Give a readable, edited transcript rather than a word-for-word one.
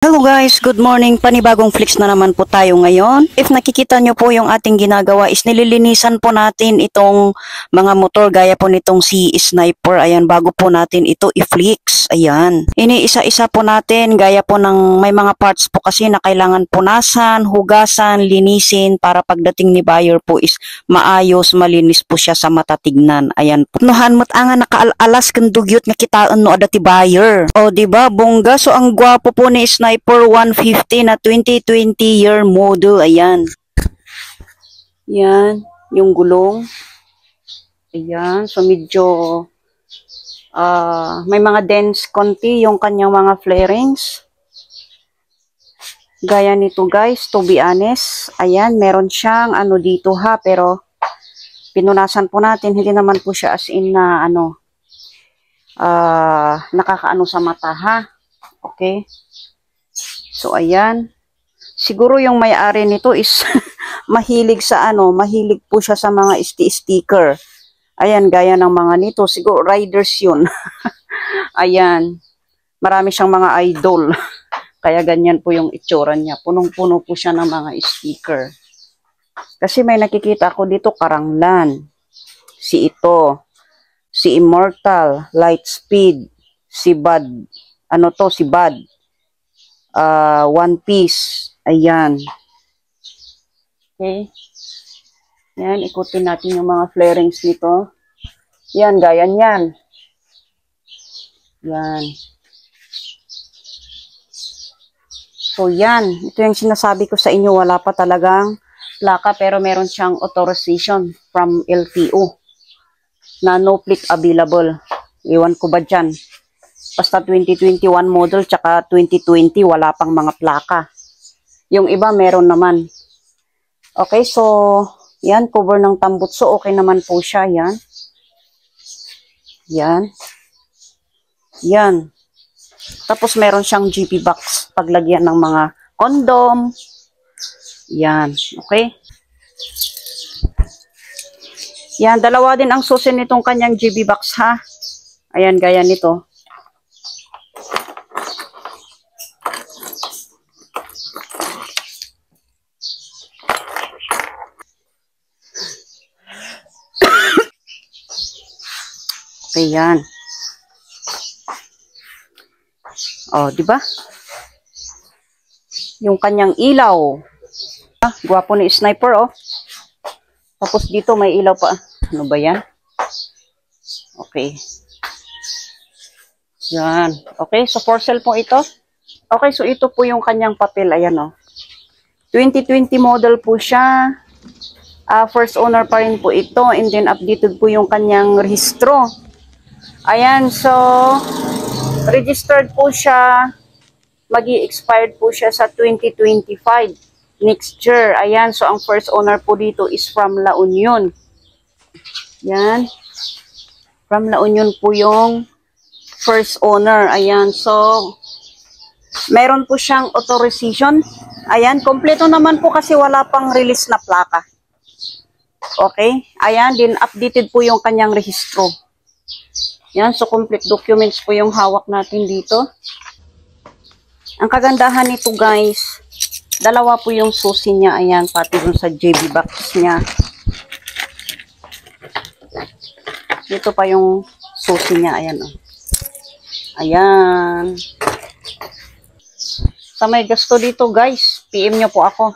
Hello guys, good morning. Panibagong flicks na naman po tayo ngayon. If nakikita nyo po yung ating ginagawa is nililinisan po natin itong mga motor gaya po nitong si Sniper. Ayan, bago po natin ito i-flicks. Ayan. Iniisa-isa po natin gaya po ng may mga parts po kasi na kailangan punasan, hugasan, linisin para pagdating ni buyer po is maayos, malinis po siya sa mata tignan. Ayan po. Nuhan mo't anga nakaalas kang dugyot nga kitaan no adati buyer. O diba, bongga. So ang gwapo po ni Sniper 150 na 2020 year model. Ayan. Yan. Yung gulong. Ayan. So medyo may mga dents konti yung kanyang mga flarings. Gaya nito guys, to be honest. Ayan. Meron siyang ano dito ha. Pero pinunasan po natin. Hindi naman po siya as in na nakakaano sa mata ha. Okay. So, ayan. Siguro yung may-ari nito is mahilig sa mahilig po siya sa mga sticker. Ayan, gaya ng mga nito. Siguro riders yun. Ayan. Marami siyang mga idol. Kaya ganyan po yung itsura niya. Punong-puno po siya ng mga sticker. Kasi may nakikita ako dito, Karanglan. Si Immortal, Lightspeed, si Bud. Si Bud. One Piece. Ayan. Okay. Yan, ikutin natin yung mga flarings nito. Yan, gaya yan. Yan. So, yan. Ito yung sinasabi ko sa inyo. Wala pa talagang plaka pero meron siyang authorization from LTO na no plate available. Iwan ko ba dyan? Basta 2021 model tsaka 2020 wala pang mga plaka. Yung iba meron naman. Okay, so yan, cover ng tambutso. Okay naman po siya. Yan. Yan. Yan. Tapos meron siyang GP box. Paglagyan ng mga condom. Yan. Okay. Yan, dalawa din ang susi nitong kanyang GB box ha. Ayan, gaya nito. Okay, yan. Oh, di ba? Yung kanyang ilaw. Gwapo ni Sniper, oh. Tapos dito may ilaw pa. Ano ba yan? Okay. Yan. Okay, so for sale po ito. Okay, so ito po yung kanyang papel. Ayan, oh. 2020 model po siya. First owner pa rin po ito. And then updated po yung kanyang rehistro. Ayan, so registered po siya. Magi-expired po siya sa 2025 next year. Ayan, so ang first owner po dito is from La Union. Yan. From La Union po yung first owner. Ayan, so meron po siyang authorization. Ayan, kompleto naman po kasi wala pang release na plaka. Okay? Ayan, din updated po yung kanyang rehistro. Yan, so complete documents po yung hawak natin dito. Ang kagandahan nito guys, dalawa po yung susi niya. Ayan, pati dun sa JB box niya. Dito pa yung susi niya. Ayan, oh. Ayan. Sa may gusto dito guys, PM nyo po ako.